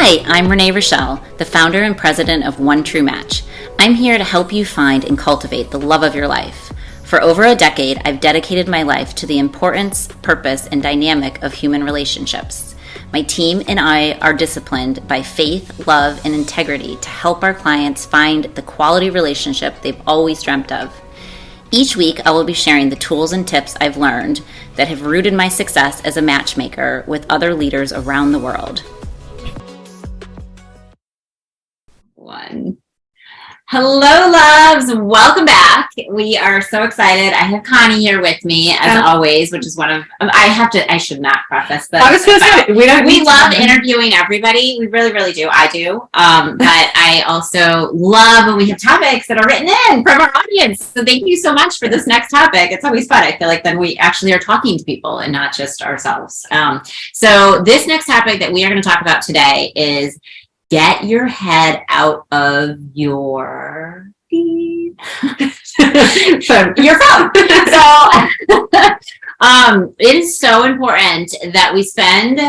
Hi, I'm Renee Richel, the founder and president of One True Match. I'm here to help you find and cultivate the love of your life. For over a decade, I've dedicated my life to the importance, purpose, and dynamic of human relationships. My team and I are disciplined by faith, love, and integrity to help our clients find the quality relationship they've always dreamt of. Each week, I will be sharing the tools and tips I've learned that have rooted my success as a matchmaker with other leaders around the world. Hello, loves. Welcome back. We are so excited. I have Connie here with me, as always, which is I should not preface this. I was going to say, we love interviewing everybody. We really, really do. I do. But I also love when we have topics that are written in from our audience. So thank you so much for this next topic. It's always fun. I feel like then we actually are talking to people and not just ourselves. So this next topic that we are going to talk about today is get your head out of your phone. So it is so important that we spend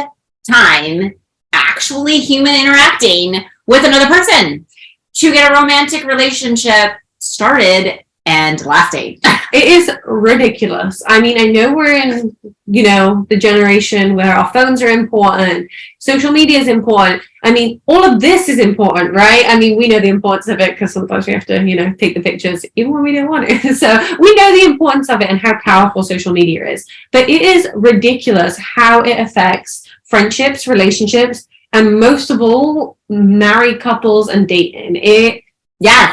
time actually human interacting with another person to get a romantic relationship started and lasting. It is ridiculous. I mean, I know we're in, the generation where our phones are important, social media is important. I mean, all of this is important, right? I mean, we know the importance of it because sometimes we have to, take the pictures even when we don't want to. So we know the importance of it and how powerful social media is. But it is ridiculous how it affects friendships, relationships, and most of all, married couples and dating. It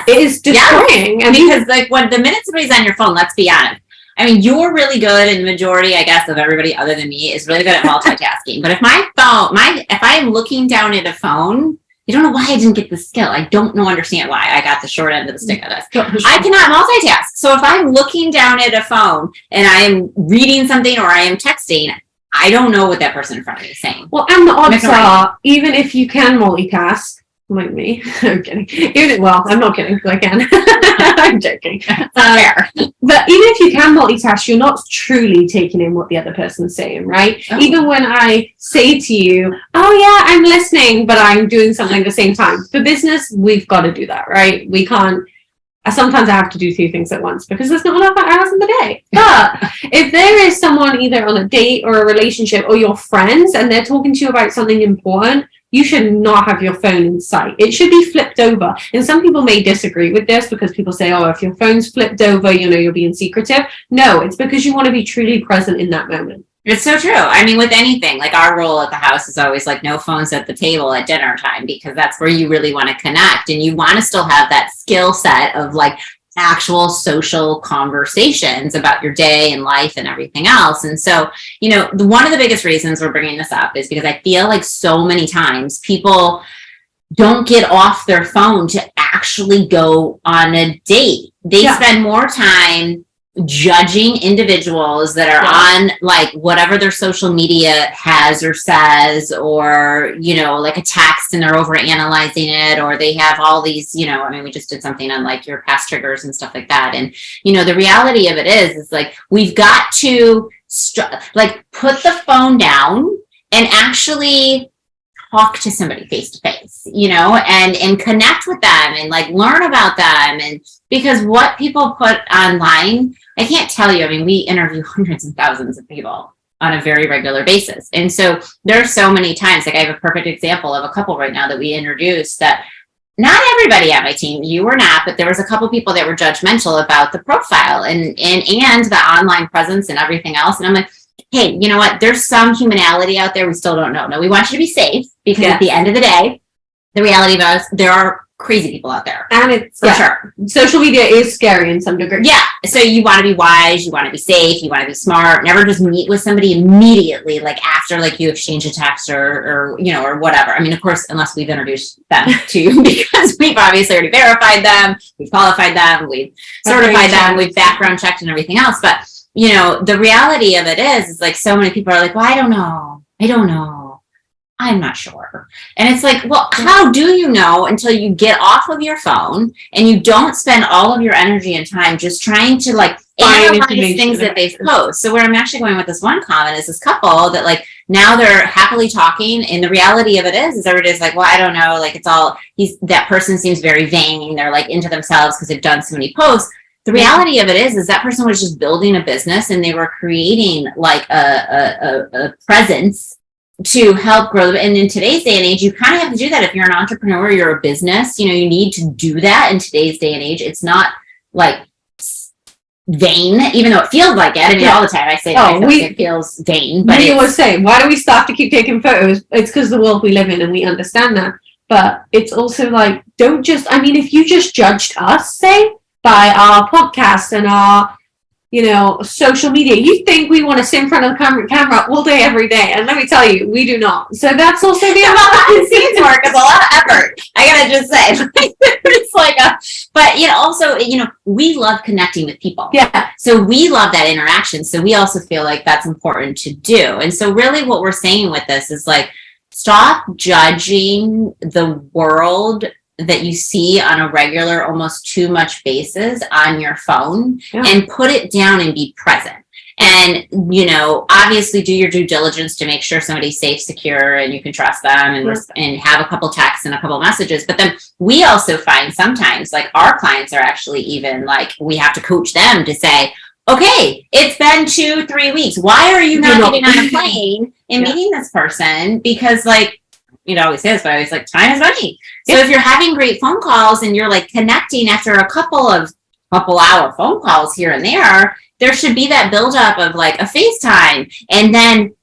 is destroying. Yeah. Because when the minute somebody's on your phone, let's be honest. I mean, you're really good, and the majority, I guess, of everybody other than me is really good at multitasking. But if if I'm looking down at a phone, I don't know why I didn't get the skill. I don't understand why I got the short end of the stick of this. I cannot multitask. So if I'm looking down at a phone and I am reading something or I am texting, I don't know what that person in front of me is saying. Well, and the odds are, even if you can multitask, like me, I'm kidding. I'm not kidding because I can. I'm joking. But even if you can multitask, you're not truly taking in what the other person's saying, right? Oh. Even when I say to you, "Oh yeah, I'm listening," but I'm doing something at the same time. For business, we've got to do that, right? We can't. Sometimes I have to do two things at once because there's not enough hours in the day. But if there is someone either on a date or a relationship or your friends and they're talking to you about something important, you should not have your phone in sight. It should be flipped over. And some people may disagree with this because people say, oh, if your phone's flipped over, you're being secretive. No, it's because you want to be truly present in that moment. It's so true. I mean, with anything, our rule at the house is always no phones at the table at dinner time, because that's where you really want to connect, and you want to still have that skill set of actual social conversations about your day and life and everything else. And so, one of the biggest reasons we're bringing this up is because I feel like so many times people don't get off their phone to actually go on a date. They spend more time judging individuals that are on whatever their social media has or says, or a text and they're over analyzing it, or they have all these we just did something on your past triggers and stuff like that. And the reality of it is we've got to put the phone down and actually talk to somebody face to face, and connect with them and learn about them. And because what people put online, I can't tell you. I mean, we interview hundreds and thousands of people on a very regular basis. And so there are so many times, I have a perfect example of a couple right now that we introduced that not everybody on my team, you were not, but there was a couple people that were judgmental about the profile and the online presence and everything else. And I'm like, hey, you know what? There's some humanality out there we still don't know. Now, we want you to be safe because at the end of the day, the reality of us, there are crazy people out there. And it's for sure. Social media is scary in some degree. Yeah. So you want to be wise, you want to be safe, you want to be smart. Never just meet with somebody immediately, after you exchange a text or whatever. I mean, of course, unless we've introduced them to you, because we've obviously already verified them, we've qualified them, we've certified them, we've background checked and everything else. But the reality of it is so many people are well, I don't know. I'm not sure. And it's well, how do you know until you get off of your phone and you don't spend all of your energy and time just trying to analyze things that they post? So where I'm actually going with this one comment is this couple that now they're happily talking. And the reality of it is everybody's like, well, I don't know. Like that person seems very vain. They're like into themselves because they've done so many posts. The reality of it is that person was just building a business and they were creating like a presence to help grow. And in today's day and age, you kind of have to do that. If you're an entrepreneur, you're a business, you need to do that in today's day and age. It's not like vain, even though it feels like it. I mean, all the time I say that it feels vain. But we always say, why do we start to keep taking photos? It's because the world we live in and we understand that. But it's also like, if you just judged us, say, by our podcast and our, social media, you think we want to sit in front of the camera all day, every day. And let me tell you, we do not. So that's also the behind the scenes work is a lot of effort. I gotta just say, it's like but also, we love connecting with people. Yeah. So we love that interaction. So we also feel like that's important to do. And so really what we're saying with this is like, stop judging the world that you see on a regular, almost too much basis on your phone, and put it down and be present. And, obviously do your due diligence to make sure somebody's safe, secure, and you can trust them and have a couple texts and a couple messages. But then we also find sometimes like our clients are actually even like, we have to coach them to say, okay, it's been 2-3 weeks. Why are you not getting on a plane and meeting this person? Because like, I always say this, but I always like, time is money. So if you're having great phone calls and you're like connecting after a couple hour phone calls here and there should be that buildup of like a FaceTime and then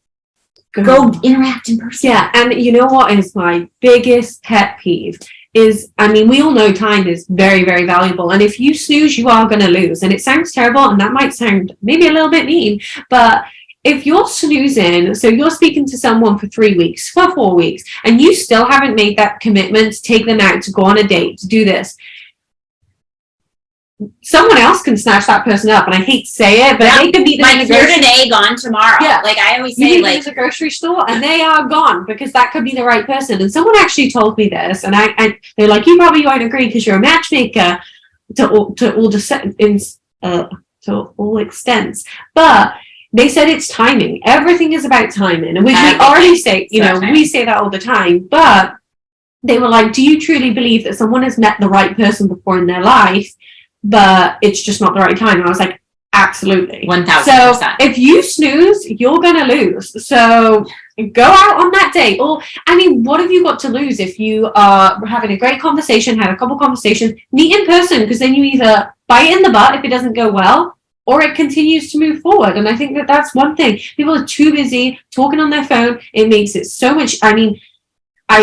go interact in person. Yeah. And you know what is my biggest pet peeve is, we all know time is very, very valuable. And if you snooze, you are going to lose. And it sounds terrible. And that might sound maybe a little bit mean, but if you're snoozing, so you're speaking to someone for 3 weeks, for 4 weeks, and you still haven't made that commitment to take them out, to go on a date, to do this, someone else can snatch that person up. And I hate to say it, but they could be like here today, gone tomorrow. Yeah. Like I always say, like there's a grocery store and they are gone because that could be the right person. And someone actually told me this, and they're like, you probably won't agree because you're a matchmaker to all extents, but they said it's timing. Everything is about timing, which we already say, we say that all the time. But they were like, do you truly believe that someone has met the right person before in their life, but it's just not the right time? And I was like, absolutely. 1000%. So if you snooze, you're going to lose. So go out on that date. Or, what have you got to lose if you are having a great conversation, had a couple conversations, meet in person, because then you either bite it in the butt if it doesn't go well, or it continues to move forward. And I think that that's one thing. People are too busy talking on their phone. It makes it so much. I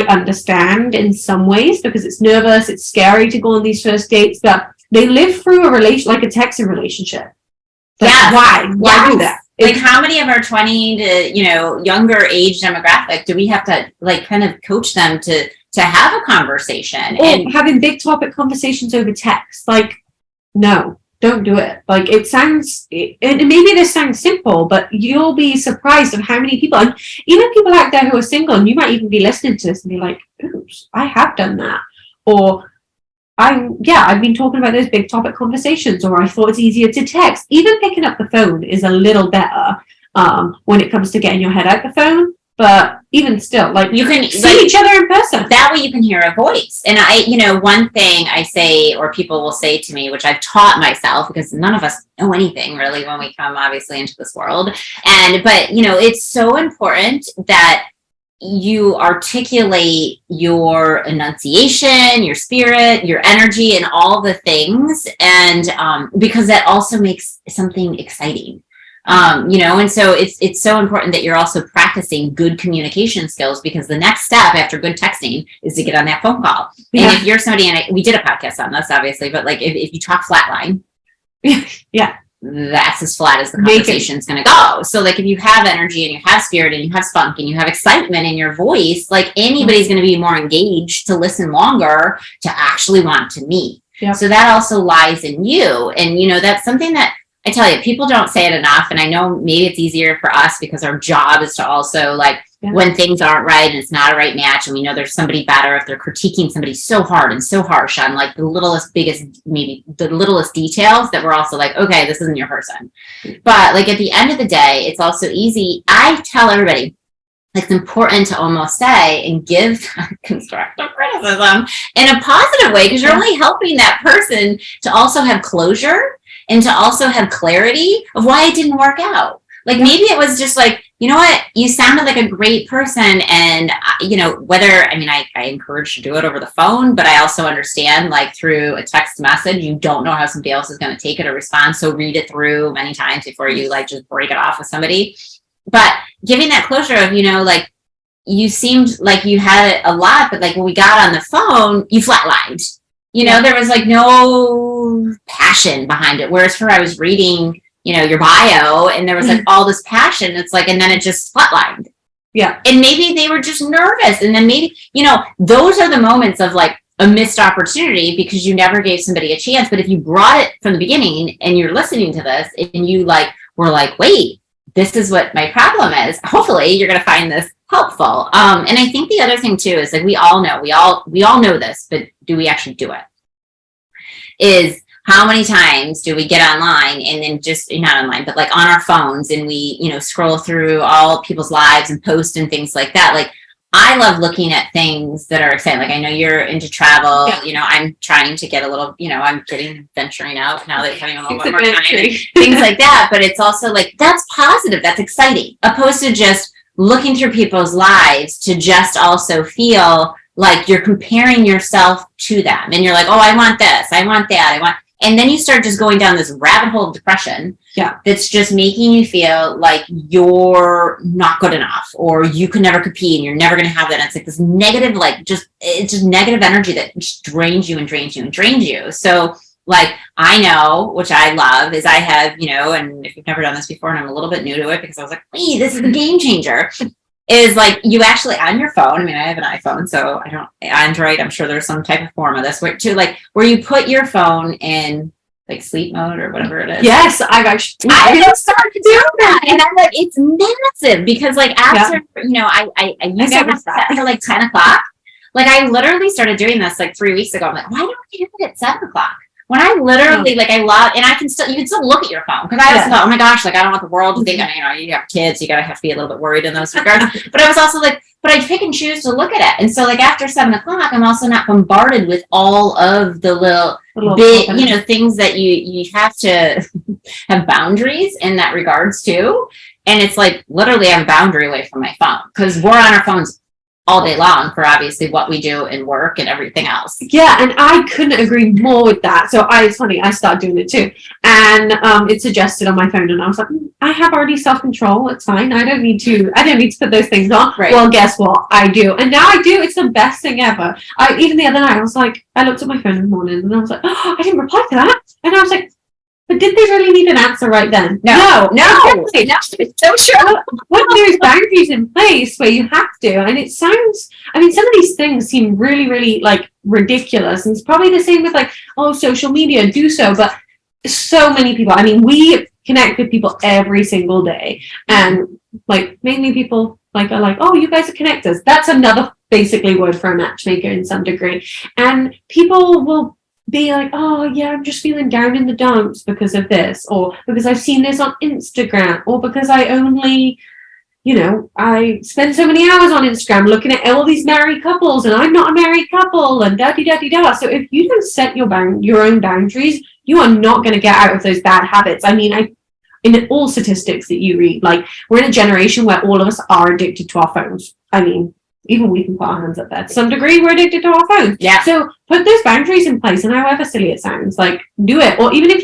understand in some ways because it's nervous, it's scary to go on these first dates, but they live through a relation, like a texting relationship. Yeah. Why do that? Like how many of our 20 to, younger age demographic do we have to like kind of coach them to have a conversation? And having big topic conversations over text, like, no. Don't do it. Like it sounds, and maybe this sounds simple, but you'll be surprised of how many people, and even people out there who are single, and you might even be listening to this and be like, oops, I have done that. Or I've been talking about those big topic conversations, or I thought it's easier to text. Even picking up the phone is a little better when it comes to getting your head out the phone. But even still, like you can see each other in person. That way you can hear a voice. And one thing I say, or people will say to me, which I've taught myself, because none of us know anything really when we come obviously into this world. But it's so important that you articulate your enunciation, your spirit, your energy, and all the things. And because that also makes something exciting. And so it's so important that you're also practicing good communication skills, because the next step after good texting is to get on that phone call. Yeah. And if you're somebody, and we did a podcast on this obviously, but like if you talk flatline, yeah, that's as flat as the conversation's going to go. So like if you have energy and you have spirit and you have spunk and you have excitement in your voice, like anybody's going to be more engaged to listen longer, to actually want to meet. Yeah. So that also lies in you. And that's something that I tell you, people don't say it enough. And I know maybe it's easier for us because our job is to also when things aren't right and it's not a right match, and we know there's somebody better, if they're critiquing somebody so hard and so harsh on like the littlest details, that we're also like, okay, this isn't your person. But like at the end of the day, it's also easy. I tell everybody, like it's important to almost say and give constructive criticism in a positive way, because you're only helping that person to also have closure and to also have clarity of why it didn't work out. Like maybe it was just like, you know what, you sounded like a great person, and you know, whether, I mean, I encourage to do it over the phone, but I also understand like through a text message, you don't know how somebody else is going to take it or respond. So read it through many times before you like just break it off with somebody. But giving that closure of, you know, like you seemed like you had it a lot, but like when we got on the phone, you flatlined. You know, there was like no passion behind it. Whereas for I was reading, you know, your bio and there was like all this passion. It's like, and then it just flatlined. Yeah. And maybe they were just nervous. And then maybe, you know, those are the moments of like a missed opportunity because you never gave somebody a chance. But if you brought it from the beginning and you're listening to this and you like were like, wait, this is what my problem is, hopefully you're going to find this helpful. And I think the other thing too is like we all know this, but do we actually do it? Is how many times do we get online and then just not online, but like on our phones, and we, you know, scroll through all people's lives and post and things like that. Like I love looking at things that are exciting. Like I know you're into travel. Yeah. You know, I'm trying to get a little, you know, I'm venturing out now that having a little bit more time and things like that. But it's also like, that's positive. That's exciting. Opposed to just looking through people's lives to just also feel like you're comparing yourself to them. And you're like, oh, I want this. I want that. And then you start just going down this rabbit hole of depression. Yeah. That's just making you feel like you're not good enough or you could never compete and you're never going to have that. And it's like this negative, like it's just negative energy that just drains you and drains you and drains you. So like I know, which I love, is I have, you know, and if you've never done this before and I'm a little bit new to it because I was like, hey, this is a game changer. Is like you actually on your phone. I mean, I have an iPhone, so I don't Android. I'm sure there's some type of form of this where you put your phone in like sleep mode or whatever it is. Yes, I just started to do that, and I'm like, it's massive because like after you know, I used to set for like 10 o'clock. Like I literally started doing this like 3 weeks ago. I'm like, why don't I do it at 7 o'clock? When I literally like I love, and you can still look at your phone because I was thought, oh my gosh, like I don't want the world to think, you know, you have kids, you gotta have to be a little bit worried in those regards. But I was also like, but I pick and choose to look at it, and so like after 7 o'clock, I'm also not bombarded with all of the little big, you know, things that you have to have boundaries in that regards too. And it's like literally I have a boundary away from my phone because we're on our phones all day long for obviously what we do in work and everything else. Yeah, and I couldn't agree more with that. So it's funny, I started doing it too. And it suggested on my phone and I was like, I have already self-control, it's fine. I don't need to put those things on. Right. Well, guess what? I do. And now I do. It's the best thing ever. Even the other night, I was like, I looked at my phone in the morning and I was like, oh, I didn't reply to that. And I was like, but did they really need an answer right then? No. It's so true. When there's boundaries in place where you have to, and it sounds, I mean, some of these things seem really, really like ridiculous. And it's probably the same with like, oh, social media, do so. But so many people, I mean, we connect with people every single day. And like mainly people like are like, oh, you guys are connectors. That's another basically word for a matchmaker in some degree. And people will be like, oh yeah, I'm just feeling down in the dumps because of this, or because I've seen this on Instagram, or because I only, you know, I spend so many hours on Instagram looking at all these married couples and I'm not a married couple and da-di-da-di-da. So if you don't set your own boundaries, you are not going to get out of those bad habits. I mean, in all statistics that you read, like we're in a generation where all of us are addicted to our phones. I mean, even we can put our hands up there. To some degree, we're addicted to our phones. Yeah. So put those boundaries in place, and however silly it sounds, like do it. Or even if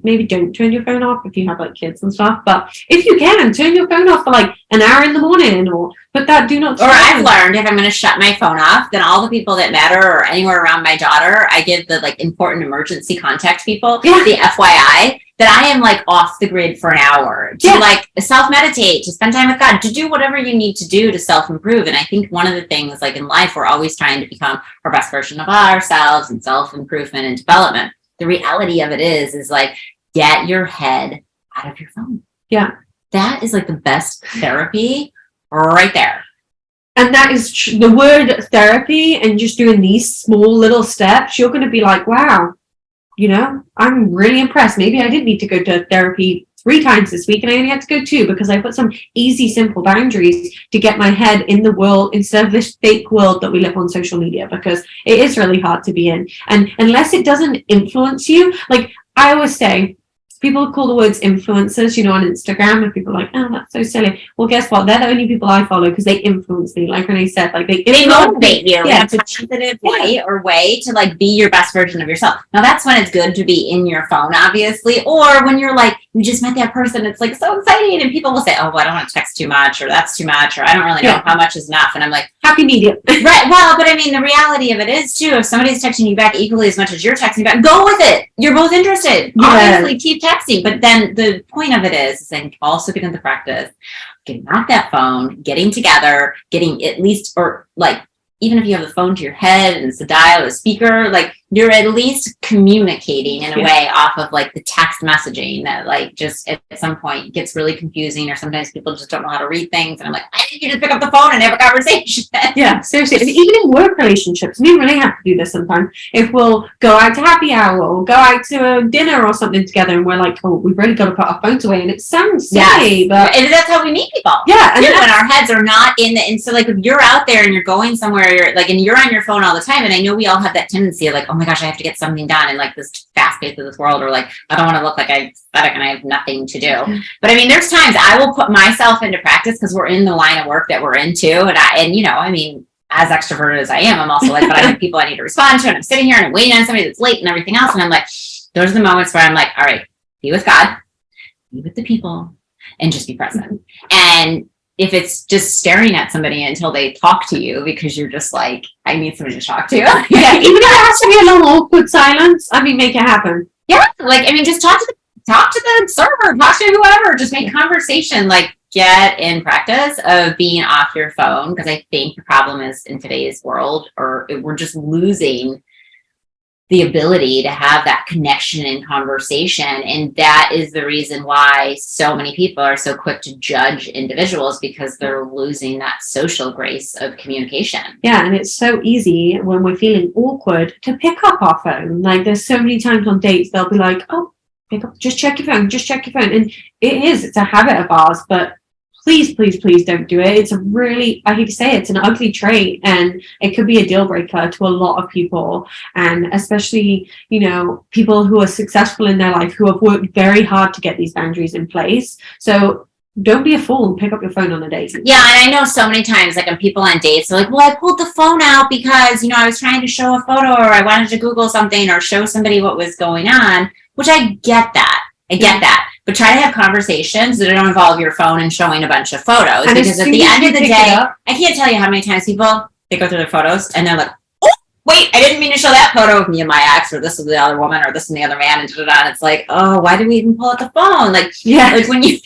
maybe don't turn your phone off if you have like kids and stuff. But if you can, turn your phone off for like an hour in the morning, or put that do not. Or I've learned if I'm going to shut my phone off, then all the people that matter or anywhere around my daughter, I give the like important emergency contact people the FYI. That I am like off the grid for an hour to like self-meditate, to spend time with God, to do whatever you need to do to self-improve. And I think one of the things like in life, we're always trying to become our best version of ourselves and self-improvement and development. The reality of it is like, get your head out of your phone. Yeah. That is like the best therapy right there. And that is the word therapy, and just doing these small little steps, you're going to be like, wow, you know, I'm really impressed. Maybe I didn't need to go to therapy 3 times this week, and I only had to go 2 because I put some easy, simple boundaries to get my head in the world instead of this fake world that we live on social media, because it is really hard to be in. And unless it doesn't influence you, like I always say, people call the words influencers, you know, on Instagram, and people are like, oh, that's so silly. Well, guess what? They're the only people I follow because they influence me. Like Renee said, like they motivate you in a positive way to like be your best version of yourself. Now that's when it's good to be in your phone, obviously, or when you're like, you just met that person, it's like so exciting, and people will say, oh, well, I don't want to text too much, or that's too much, or I don't really know how much is enough. And I'm like, happy medium. Right. Well, but I mean, the reality of it is too, if somebody's texting you back equally as much as you're texting back, go with it. You're both interested. Obviously, keep texting. But then the point of it is then also get into practice, getting off that phone, getting together, getting at least, or like, even if you have the phone to your head and it's a dial or a speaker, like you're at least communicating in a way off of like the text messaging that like just at some point gets really confusing, or sometimes people just don't know how to read things. And I'm like, I need you to pick up the phone and have a conversation. Yeah, seriously. And even in work relationships, me and Renee have to do this sometimes. If we'll go out to happy hour or go out to a dinner or something together, and we're like, oh, we've really got to put our phones away. And it sounds silly, but and that's how we meet people. Yeah. And when our heads are not in the, and so like if you're out there and you're going somewhere, you're like, and you're on your phone all the time. And I know we all have that tendency of like, oh my gosh, I have to get something done in like this fast pace of this world, or like, I don't want to look like I'm pathetic and I have nothing to do. But I mean, there's times I will put myself into practice because we're in the line of work that we're into. And you know, I mean, as extroverted as I am, I'm also like, but I have people I need to respond to, and I'm sitting here and I'm waiting on somebody that's late and everything else. And I'm like, those are the moments where I'm like, all right, be with God, be with the people, and just be present. And if it's just staring at somebody until they talk to you because you're just like, I need somebody to talk to. Yeah, even if it has to be a long awkward silence, I mean, make it happen. Yeah, like I mean, just talk to the server, talk to whoever, just make conversation. Like get in practice of being off your phone, because I think the problem is in today's world, or we're just losing the ability to have that connection and conversation. And that is the reason why so many people are so quick to judge individuals, because they're losing that social grace of communication. Yeah, and it's so easy when we're feeling awkward to pick up our phone. Like there's so many times on dates, they'll be like, oh, pick up, just check your phone. And it's a habit of ours, but please don't do it. It's a really, I hate to say it, it's an ugly trait, and it could be a deal breaker to a lot of people, and especially, you know, people who are successful in their life, who have worked very hard to get these boundaries in place. So don't be a fool and pick up your phone on a date. Yeah, and I know so many times, like when people on dates, they're like, well, I pulled the phone out because, you know, I was trying to show a photo, or I wanted to Google something, or show somebody what was going on, which I get that. But try to have conversations that don't involve your phone and showing a bunch of photos. And because at the end of the day, I can't tell you how many times people, they go through their photos and they're like, oh, wait, I didn't mean to show that photo of me and my ex, or this is the other woman, or this and the other man, and da-da-da. And it's like, oh, why did we even pull out the phone? Like, like when you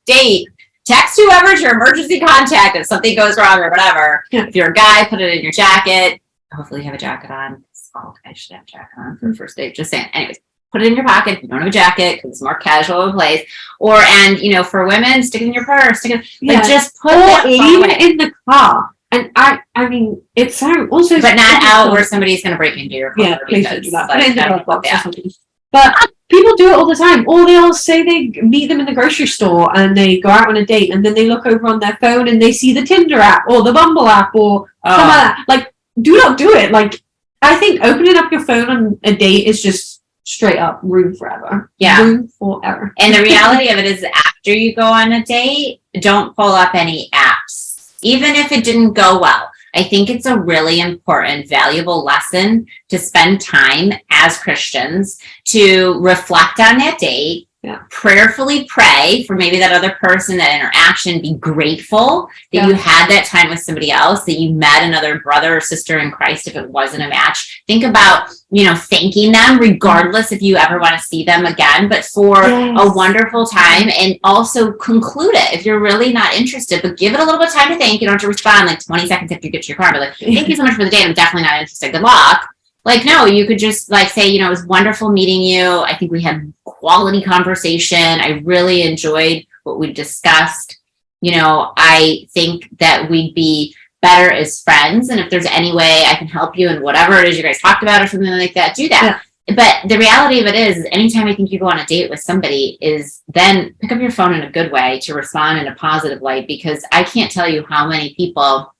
date, text whoever's your emergency contact if something goes wrong or whatever. Yeah. If you're a guy, put it in your jacket. Hopefully you have a jacket on. All guys should have a jacket on for a first date. Just saying. Anyways. Put it in your pocket if you don't have a jacket, because it's more casual of a place. Or, and you know, for women, stick it in your purse. Just put it in the car. And I mean, it's so also, but not out where somebody's going to break into your car. Yeah, please don't do that. Put it in the glove box or something. But people do it all the time. Or they'll say they meet them in the grocery store and they go out on a date, and then they look over on their phone and they see the Tinder app or the Bumble app or something like that. Like, do not do it. Like, I think opening up your phone on a date is just straight up room forever. Yeah. Room forever. And the reality of it is, after you go on a date, don't pull up any apps. Even if it didn't go well. I think it's a really important, valuable lesson to spend time as Christians to reflect on that date. Yeah. Prayerfully pray for maybe that other person, that interaction, be grateful that you had that time with somebody else, that you met another brother or sister in Christ if it wasn't a match. Think about, you know, thanking them regardless if you ever want to see them again, but for a wonderful time. And also conclude it if you're really not interested, but give it a little bit of time to think. You don't have to respond like 20 seconds after you get to your car, but like, thank you so much for the date, I'm definitely not interested, good luck. Like, no, you could just like say, you know, it was wonderful meeting you. I think we had quality conversation. I really enjoyed what we discussed. You know, I think that we'd be better as friends. And if there's any way I can help you in whatever it is you guys talked about or something like that, do that. But the reality of it is anytime I think you go on a date with somebody is then pick up your phone in a good way to respond in a positive light, because I can't tell you how many people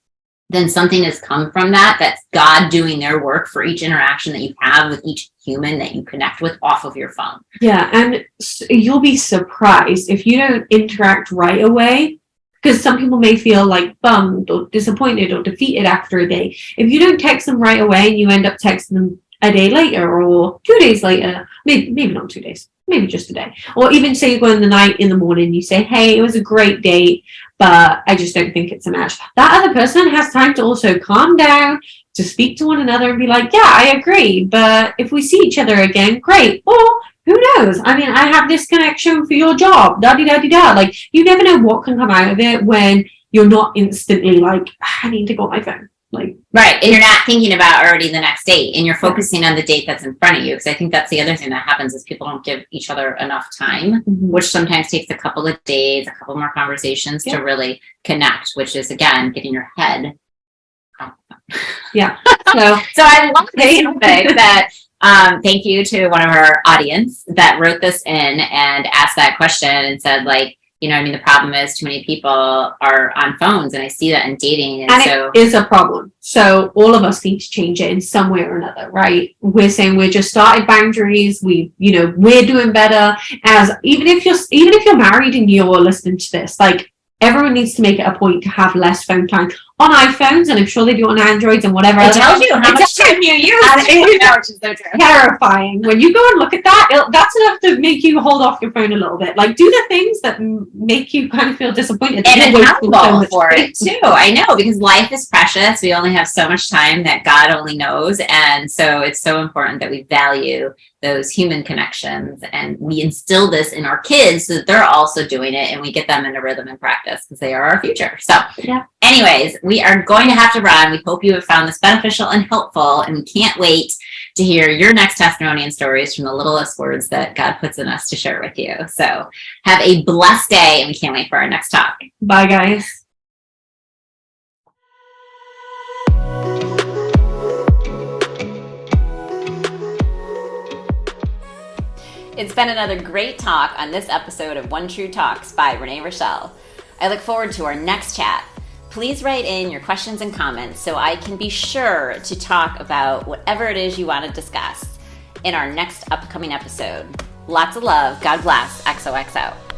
then something has come from that. That's God doing their work for each interaction that you have with each human that you connect with off of your phone. Yeah, and you'll be surprised if you don't interact right away, because some people may feel like bummed or disappointed or defeated after a day. If you don't text them right away and you end up texting them a day later or 2 days later, maybe not 2 days, maybe just a day, or even say you go in the night, in the morning, you say, hey, it was a great date, but I just don't think it's a match. That other person has time to also calm down, to speak to one another and be like, yeah, I agree, but if we see each other again, great. Or who knows? I mean, I have this connection for your job, da-di-da-di-da. Like, you never know what can come out of it when you're not instantly like, I need to go on my phone. Like, right. And you're not thinking about already the next date, and you're focusing on the date that's in front of you. Because I think that's the other thing that happens is people don't give each other enough time, which sometimes takes a couple of days, a couple more conversations to really connect, which is, again, getting your head. Yeah. So I love this topic that thank you to one of our audience that wrote this in and asked that question and said, like, you know, I mean, the problem is too many people are on phones, and I see that in dating. And so it is a problem. So all of us need to change it in some way or another, right? We're saying we're just started boundaries. We're doing better. As even if you're married and you're listening to this, like, everyone needs to make it a point to have less phone time on iPhones, and I'm sure they do on Androids and whatever. It tells you how much time you use. Which is so terrifying. When you go and look at that, that's enough to make you hold off your phone a little bit. Like, do the things that make you kind of feel disappointed. And accountable for it too. I know, because life is precious. We only have so much time that God only knows. And so it's so important that we value those human connections, and we instill this in our kids so that they're also doing it, and we get them into rhythm and practice because they are our future. So anyways, we are going to have to run. We hope you have found this beneficial and helpful, and we can't wait to hear your next testimony and stories from the littlest words that God puts in us to share with you. So have a blessed day, and we can't wait for our next talk. Bye, guys. It's been another great talk on this episode of One True Talks by Renee Richel. I look forward to our next chat. Please write in your questions and comments so I can be sure to talk about whatever it is you want to discuss in our next upcoming episode. Lots of love. God bless. XOXO.